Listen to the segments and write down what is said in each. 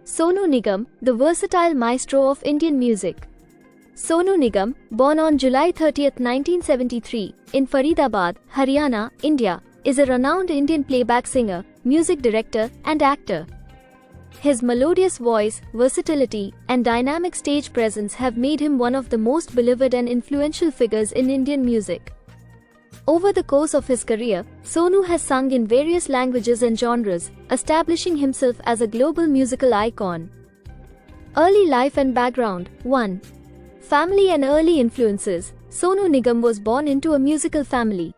Sonu Nigam, the versatile maestro of Indian music. Sonu Nigam, born on July 30, 1973, in Faridabad, Haryana, India, is a renowned Indian playback singer, music director, and actor. His melodious voice, versatility, and dynamic stage presence have made him one of the most beloved and influential figures in Indian music. Over the course of his career, Sonu has sung in various languages and genres, establishing himself as a global musical icon. Early life and background. 1. Family and early influences. Sonu Nigam was born into a musical family.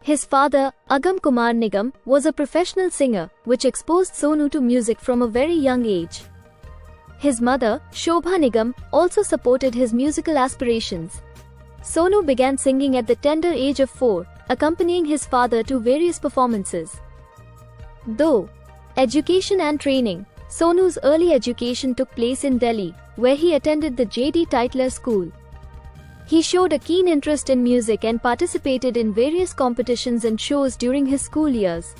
His father, Agam Kumar Nigam, was a professional singer, which exposed Sonu to music from a very young age. His mother, Shobha Nigam, also supported his musical aspirations. Sonu began singing at the tender age of 4, accompanying his father to various performances. Though education and training. Sonu's early education took place in Delhi, where he attended the J.D. Tytler School. He showed a keen interest in music and participated in various competitions and shows during his school years.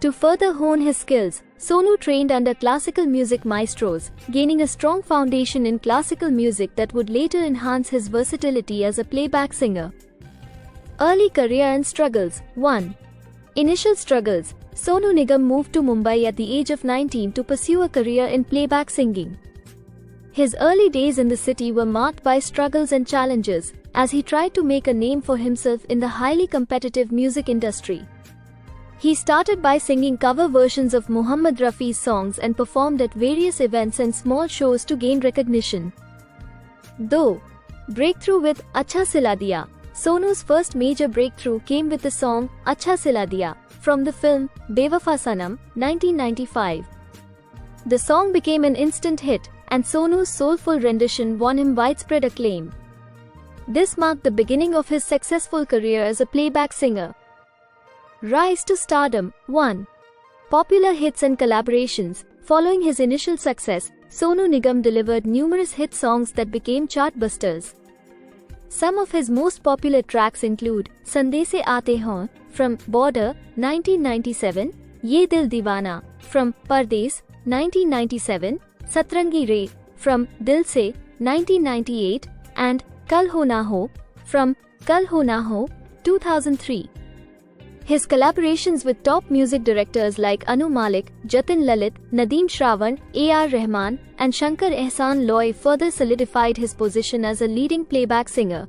To further hone his skills, Sonu trained under classical music maestros, gaining a strong foundation in classical music that would later enhance his versatility as a playback singer. Early career and struggles. 1. Initial struggles. Sonu Nigam moved to Mumbai at the age of 19 to pursue a career in playback singing. His early days in the city were marked by struggles and challenges, as he tried to make a name for himself in the highly competitive music industry. He started by singing cover versions of Muhammad Rafi's songs and performed at various events and small shows to gain recognition. Though breakthrough with Acha Sila Diya. Sonu's first major breakthrough came with the song Acha Sila Diya from the film Bewafa Sanam, 1995. The song became an instant hit, and Sonu's soulful rendition won him widespread acclaim. This marked the beginning of his successful career as a playback singer. Rise to stardom. 1. Popular hits and collaborations. Following his initial success, Sonu Nigam delivered numerous hit songs that became chartbusters. Some of his most popular tracks include Sandese Aate Hain from Border, 1997, Ye Dil Deewana from Pardes, 1997, Satrangi Re from Dil Se, 1998, and Kal Ho Na Ho from Kal Ho Na Ho, 2003. His collaborations with top music directors like Anu Malik, Jatin Lalit, Nadeem Shravan, A.R. Rahman, and Shankar Ehsaan Loy further solidified his position as a leading playback singer.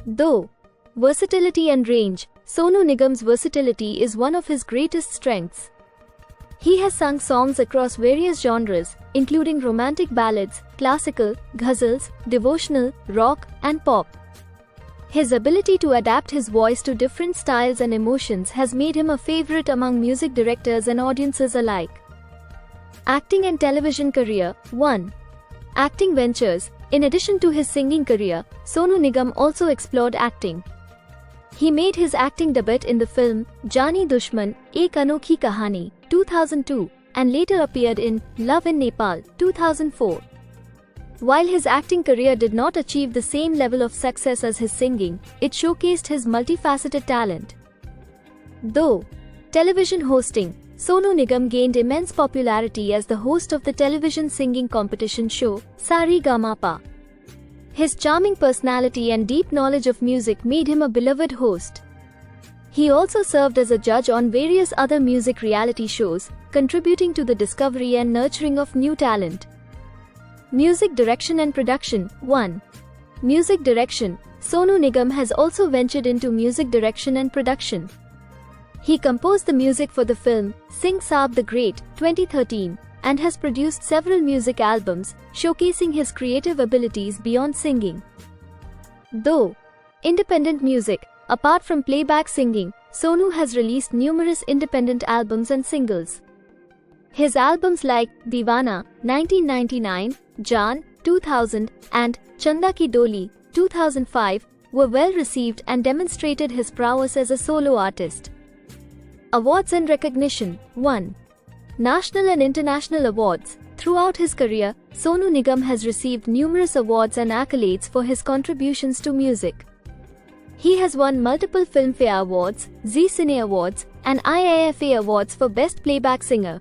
Though versatility and range. Sonu Nigam's versatility is one of his greatest strengths. He has sung songs across various genres, including romantic ballads, classical, ghazals, devotional, rock, and pop. His ability to adapt his voice to different styles and emotions has made him a favorite among music directors and audiences alike. Acting and television career. 1. Acting ventures. In addition to his singing career, Sonu Nigam also explored acting. He made his acting debut in the film Jani Dushman, Ek Anokhi Kahani, 2002, and later appeared in Love in Nepal, 2004. While his acting career did not achieve the same level of success as his singing, it showcased his multifaceted talent. Though television hosting. Sonu Nigam gained immense popularity as the host of the television singing competition show Sari Ga Ma Pa. His charming personality and deep knowledge of music made him a beloved host. He also served as a judge on various other music reality shows, contributing to the discovery and nurturing of new talent. Music direction and production. 1. Music direction. Sonu Nigam has also ventured into music direction and production. He composed the music for the film Singh Saab the Great, 2013, and has produced several music albums, showcasing his creative abilities beyond singing. Though independent music. Apart from playback singing, Sonu has released numerous independent albums and singles. His albums like Deewana, 1999, Jaan, 2000, and Chanda Ki Doli, 2005, were well received and demonstrated his prowess as a solo artist. Awards and recognition. 1. National and international awards. Throughout his career, Sonu Nigam has received numerous awards and accolades for his contributions to music. He has won multiple Filmfare Awards, Zee Cine Awards, and IIFA Awards for Best Playback Singer.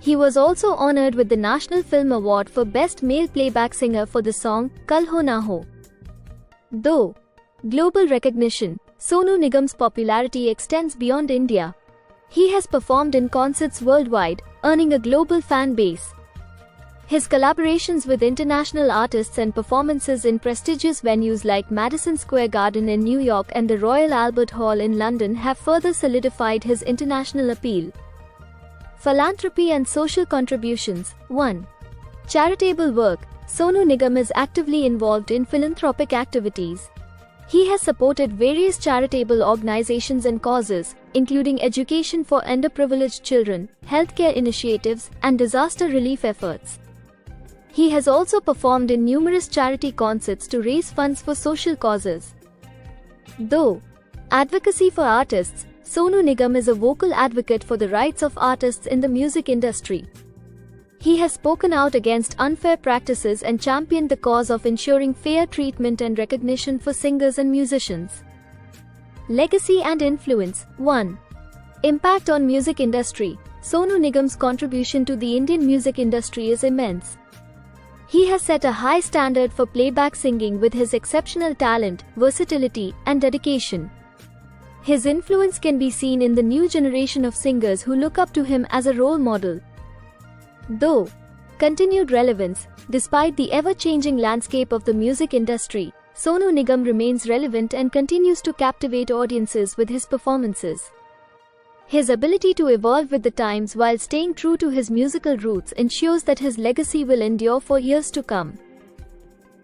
He was also honored with the National Film Award for Best Male Playback Singer for the song Kal Ho Na Ho. Though global recognition, Sonu Nigam's popularity extends beyond India. He has performed in concerts worldwide, earning a global fan base. His collaborations with international artists and performances in prestigious venues like Madison Square Garden in New York and the Royal Albert Hall in London have further solidified his international appeal. Philanthropy and social contributions. 1. Charitable work. Sonu Nigam is actively involved in philanthropic activities. He has supported various charitable organizations and causes, including education for underprivileged children, healthcare initiatives, and disaster relief efforts. He has also performed in numerous charity concerts to raise funds for social causes. Though advocacy for artists, Sonu Nigam is a vocal advocate for the rights of artists in the music industry. He has spoken out against unfair practices and championed the cause of ensuring fair treatment and recognition for singers and musicians. Legacy and influence. 1. Impact on music industry. Sonu Nigam's contribution to the Indian music industry is immense. He has set a high standard for playback singing with his exceptional talent, versatility, and dedication. His influence can be seen in the new generation of singers who look up to him as a role model. Though continued relevance, despite the ever-changing landscape of the music industry, Sonu Nigam remains relevant and continues to captivate audiences with his performances. His ability to evolve with the times while staying true to his musical roots ensures that his legacy will endure for years to come.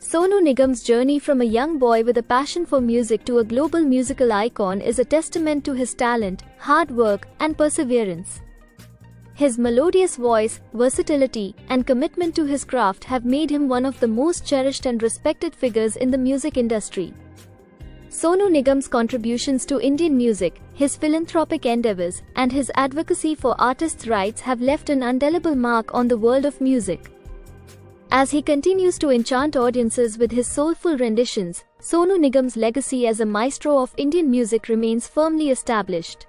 Sonu Nigam's journey from a young boy with a passion for music to a global musical icon is a testament to his talent, hard work, and perseverance. His melodious voice, versatility, and commitment to his craft have made him one of the most cherished and respected figures in the music industry. Sonu Nigam's contributions to Indian music, his philanthropic endeavors, and his advocacy for artists' rights have left an indelible mark on the world of music. As he continues to enchant audiences with his soulful renditions, Sonu Nigam's legacy as a maestro of Indian music remains firmly established.